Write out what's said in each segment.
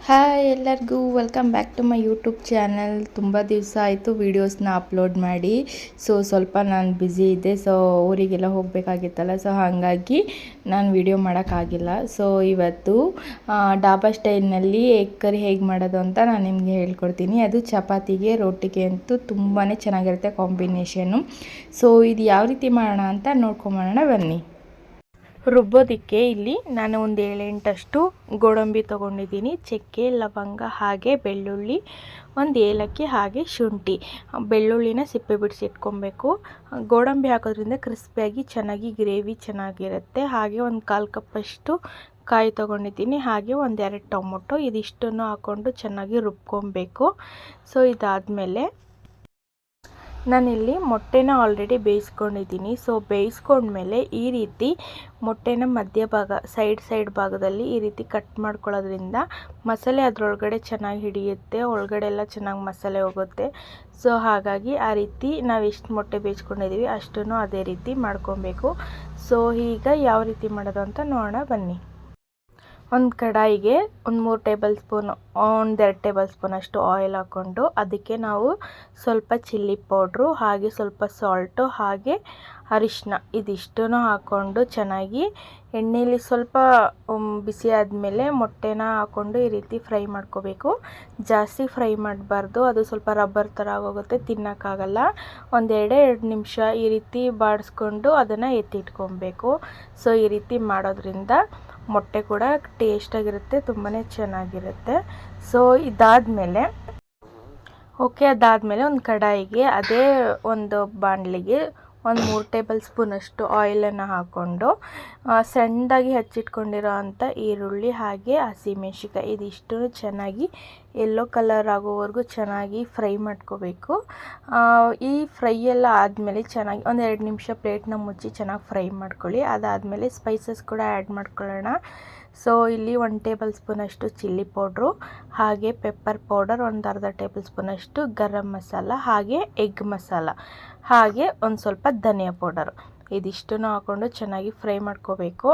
Hi ಎಲ್ಲರಿಗೂ welcome back to my YouTube channel. ತುಂಬ ದಿವಸ ಆಯಿತು ವೀಡಿಯೋಸ್ನ ಅಪ್ಲೋಡ್ ಮಾಡಿ. ಸ್ವಲ್ಪ ನಾನು ಬ್ಯುಸಿ ಇದ್ದೆ. ಊರಿಗೆಲ್ಲ ಹೋಗಬೇಕಾಗಿತ್ತಲ್ಲ, ಹಾಗಾಗಿ ನಾನು ವಿಡಿಯೋ ಮಾಡೋಕ್ಕಾಗಿಲ್ಲ. ಇವತ್ತು ಡಾಬಾ ಸ್ಟೈಲ್ನಲ್ಲಿ ಎಗ್ ಕರಿ ಹೇಗೆ ಮಾಡೋದು ಅಂತ ನಾನು ನಿಮಗೆ ಹೇಳ್ಕೊಡ್ತೀನಿ. ಅದು ಚಪಾತಿಗೆ ರೋಟಿಗೆ ಅಂತೂ ತುಂಬಾ ಚೆನ್ನಾಗಿರುತ್ತೆ ಕಾಂಬಿನೇಷನು. ಇದು ಯಾವ ರೀತಿ ಮಾಡೋಣ ಅಂತ ನೋಡ್ಕೊಂಬರೋಣ ಬನ್ನಿ. ರುಬ್ಬೋದಕ್ಕೆ ಇಲ್ಲಿ ನಾನು ಒಂದು 7-8 ಗೋಡಂಬಿ ತೊಗೊಂಡಿದ್ದೀನಿ. ಚಕ್ಕೆ, ಲವಂಗ, ಹಾಗೆ ಬೆಳ್ಳುಳ್ಳಿ, ಒಂದು ಏಲಕ್ಕಿ, ಹಾಗೆ ಶುಂಠಿ. ಬೆಳ್ಳುಳ್ಳಿನ ಸಿಪ್ಪೆ ಬಿಡಿಸಿ ಇಟ್ಕೊಬೇಕು. ಗೋಡಂಬಿ ಹಾಕೋದ್ರಿಂದ ಕ್ರಿಸ್ಪಿಯಾಗಿ ಚೆನ್ನಾಗಿ ಗ್ರೇವಿ ಚೆನ್ನಾಗಿರುತ್ತೆ. ಹಾಗೆ ಒಂದು 1/4 ಕಪ್ಪಷ್ಟು ಕಾಯಿ ತೊಗೊಂಡಿದ್ದೀನಿ. ಹಾಗೆ 1-2 ಟೊಮೊಟೊ. ಇದಿಷ್ಟನ್ನು ಹಾಕ್ಕೊಂಡು ಚೆನ್ನಾಗಿ ರುಬ್ಕೊಬೇಕು. ಇದಾದಮೇಲೆ ನಾನಿಲ್ಲಿ ಮೊಟ್ಟೆನ ಆಲ್ರೆಡಿ ಬೇಯಿಸ್ಕೊಂಡಿದ್ದೀನಿ. ಬೇಯಿಸ್ಕೊಂಡ್ಮೇಲೆ ಈ ರೀತಿ ಮೊಟ್ಟೆನ ಮಧ್ಯಭಾಗ ಸೈಡ್ ಭಾಗದಲ್ಲಿ ಈ ರೀತಿ ಕಟ್ ಮಾಡ್ಕೊಳ್ಳೋದ್ರಿಂದ ಮಸಾಲೆ ಅದರೊಳಗಡೆ ಚೆನ್ನಾಗಿ ಹಿಡಿಯುತ್ತೆ, ಒಳಗಡೆ ಎಲ್ಲ ಚೆನ್ನಾಗಿ ಮಸಾಲೆ ಹೋಗುತ್ತೆ. ಹಾಗಾಗಿ ಆ ರೀತಿ ನಾವು ಎಷ್ಟು ಮೊಟ್ಟೆ ಬೇಯಿಸ್ಕೊಂಡಿದ್ದೀವಿ ಅಷ್ಟನ್ನು ಅದೇ ರೀತಿ ಮಾಡ್ಕೊಬೇಕು. ಈಗ ಯಾವ ರೀತಿ ಮಾಡೋದು ಅಂತ ನೋಡೋಣ ಬನ್ನಿ. ಒಂದು ಕಡಾಯಿಗೆ 1-3 ಟೇಬಲ್ ಸ್ಪೂನ್, 1-2 ಟೇಬಲ್ ಸ್ಪೂನ್ ಅಷ್ಟು ಆಯಿಲ್ ಹಾಕ್ಕೊಂಡು ಅದಕ್ಕೆ ನಾವು ಸ್ವಲ್ಪ ಚಿಲ್ಲಿ ಪೌಡ್ರು, ಹಾಗೆ ಸ್ವಲ್ಪ ಸಾಲ್ಟು, ಹಾಗೆ ಅರಿಶಿನ ಇದಿಷ್ಟನ್ನು ಹಾಕ್ಕೊಂಡು ಚೆನ್ನಾಗಿ ಎಣ್ಣೆಯಲ್ಲಿ ಸ್ವಲ್ಪ ಬಿಸಿ ಆದಮೇಲೆ ಮೊಟ್ಟೆನ ಹಾಕ್ಕೊಂಡು ಈ ರೀತಿ ಫ್ರೈ ಮಾಡ್ಕೋಬೇಕು. ಜಾಸ್ತಿ ಫ್ರೈ ಮಾಡಬಾರ್ದು, ಅದು ಸ್ವಲ್ಪ ರಬ್ಬರ್ ಥರ ಆಗೋಗುತ್ತೆ, ತಿನ್ನೋಕ್ಕಾಗಲ್ಲ. 1-2 ನಿಮಿಷ ಈ ರೀತಿ ಬಾಡಿಸ್ಕೊಂಡು ಅದನ್ನು ಎತ್ತಿಟ್ಕೊಬೇಕು. ಈ ರೀತಿ ಮಾಡೋದ್ರಿಂದ ಮೊಟ್ಟೆ ಕೂಡ ಟೇಸ್ಟಾಗಿರುತ್ತೆ, ತುಂಬಾ ಚೆನ್ನಾಗಿರುತ್ತೆ. ಇದಾದಮೇಲೆ ಅದಾದಮೇಲೆ ಒಂದು ಕಡಾಯಿಗೆ ಅದೇ ಒಂದು ಬಾಣಲಿಗೆ 1-3 ಟೇಬಲ್ ಸ್ಪೂನ್ ಅಷ್ಟು ಆಯಿಲನ್ನು ಹಾಕ್ಕೊಂಡು ಸಣ್ಣದಾಗಿ ಹಚ್ಚಿಟ್ಕೊಂಡಿರೋ ಅಂಥ ಈರುಳ್ಳಿ, ಹಾಗೆ ಹಸಿಮೆಣ್ಸಿಕಾಯಿ ಇದಿಷ್ಟು ಚೆನ್ನಾಗಿ ಯೆಲ್ಲೋ ಕಲರ್ ಆಗೋವರೆಗೂ ಚೆನ್ನಾಗಿ ಫ್ರೈ ಮಾಡ್ಕೋಬೇಕು. ಈ ಫ್ರೈ ಎಲ್ಲ ಆದಮೇಲೆ ಚೆನ್ನಾಗಿ 1-2 ನಿಮಿಷ ಪ್ಲೇಟ್ನ ಮುಚ್ಚಿ ಚೆನ್ನಾಗಿ ಫ್ರೈ ಮಾಡ್ಕೊಳ್ಳಿ. ಅದಾದಮೇಲೆ ಸ್ಪೈಸಸ್ ಕೂಡ ಆ್ಯಡ್ ಮಾಡ್ಕೊಳ್ಳೋಣ. ಇಲ್ಲಿ 1 ಟೇಬಲ್ ಸ್ಪೂನ್ ಅಷ್ಟು ಚಿಲ್ಲಿ ಪೌಡ್ರು, ಹಾಗೆ ಪೆಪ್ಪರ್ ಪೌಡರ್, 1/2 ಟೇಬಲ್ ಸ್ಪೂನ್ ಅಷ್ಟು ಗರಂ ಮಸಾಲ, ಹಾಗೆ ಎಗ್ ಮಸಾಲ, ಹಾಗೆ ಒಂದು ಸ್ವಲ್ಪ ಧನಿಯಾ ಪೌಡರು ಇದಿಷ್ಟನ್ನು ಹಾಕ್ಕೊಂಡು ಚೆನ್ನಾಗಿ ಫ್ರೈ ಮಾಡ್ಕೋಬೇಕು.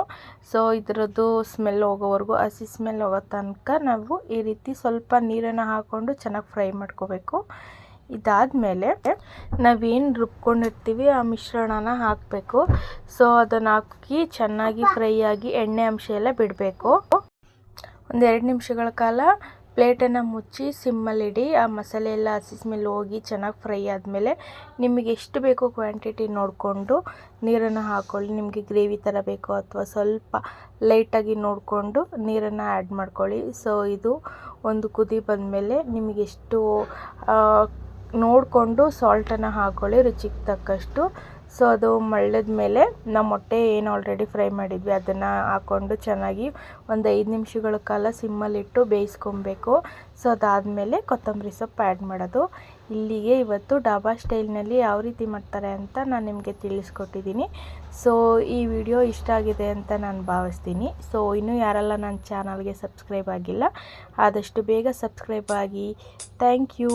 ಇದರದ್ದು ಸ್ಮೆಲ್ ಹೋಗೋವರೆಗೂ, ಹಸಿ ಸ್ಮೆಲ್ ಹೋಗೋ ತನಕ ನಾವು ಈ ರೀತಿ ಸ್ವಲ್ಪ ನೀರನ್ನು ಹಾಕ್ಕೊಂಡು ಚೆನ್ನಾಗಿ ಫ್ರೈ ಮಾಡ್ಕೋಬೇಕು. ಇದಾದಮೇಲೆ ನಾವೇನು ರುಬ್ಕೊಂಡಿರ್ತೀವಿ ಆ ಮಿಶ್ರಣನ ಹಾಕಬೇಕು. ಅದನ್ನು ಹಾಕಿ ಚೆನ್ನಾಗಿ ಫ್ರೈ ಆಗಿ ಎಣ್ಣೆ ಅಂಶ ಎಲ್ಲ ಬಿಡಬೇಕು. 1-2 ನಿಮಿಷಗಳ ಕಾಲ ಪ್ಲೇಟನ್ನು ಮುಚ್ಚಿ ಸಿಮ್ಮಲ್ಲಿಡಿ. ಆ ಮಸಾಲೆ ಎಲ್ಲ ಹಸಿ ಸ್ಮೆಲ್ ಹೋಗಿ ಚೆನ್ನಾಗಿ ಫ್ರೈ ಆದಮೇಲೆ ನಿಮಗೆ ಎಷ್ಟು ಬೇಕೋ ಕ್ವಾಂಟಿಟಿ ನೋಡಿಕೊಂಡು ನೀರನ್ನು ಹಾಕ್ಕೊಳ್ಳಿ. ನಿಮಗೆ ಗ್ರೇವಿ ಥರ ಬೇಕೋ ಅಥವಾ ಸ್ವಲ್ಪ ಲೈಟಾಗಿ ನೋಡಿಕೊಂಡು ನೀರನ್ನು ಆ್ಯಡ್ ಮಾಡ್ಕೊಳ್ಳಿ. ಇದು ಒಂದು ಕುದಿ ಬಂದಮೇಲೆ ನಿಮಗೆಷ್ಟು ನೋಡಿಕೊಂಡು ಸಾಲ್ಟನ್ನು ಹಾಕ್ಕೊಳ್ಳಿ ರುಚಿಗೆ ತಕ್ಕಷ್ಟು. ಅದು ಮಳ್ಳದ ಮೇಲೆ ನಾವು ಮೊಟ್ಟೆ ಏನು ಆಲ್ರೆಡಿ ಫ್ರೈ ಮಾಡಿದ್ವಿ ಅದನ್ನು ಹಾಕ್ಕೊಂಡು ಚೆನ್ನಾಗಿ 1-5 ನಿಮಿಷಗಳ ಕಾಲ ಸಿಮ್ಮಲ್ಲಿಟ್ಟು ಬೇಯಿಸ್ಕೊಬೇಕು. ಅದಾದಮೇಲೆ ಕೊತ್ತಂಬರಿ ಸೊಪ್ಪು ಆ್ಯಡ್ ಮಾಡೋದು. ಇಲ್ಲಿಗೆ ಇವತ್ತು ಡಾಬಾ ಸ್ಟೈಲ್ನಲ್ಲಿ ಯಾವ ರೀತಿ ಮಾಡ್ತಾರೆ ಅಂತ ನಾನು ನಿಮಗೆ ತಿಳಿಸ್ಕೊಟ್ಟಿದ್ದೀನಿ. ಈ ವಿಡಿಯೋ ಇಷ್ಟ ಆಗಿದೆ ಅಂತ ನಾನು ಭಾವಿಸ್ತೀನಿ. ಇನ್ನೂ ಯಾರೆಲ್ಲ ನನ್ನ ಚಾನಲ್ಗೆ ಸಬ್ಸ್ಕ್ರೈಬ್ ಆಗಿಲ್ಲ ಆದಷ್ಟು ಬೇಗ ಸಬ್ಸ್ಕ್ರೈಬ್ ಆಗಿ. Thank you.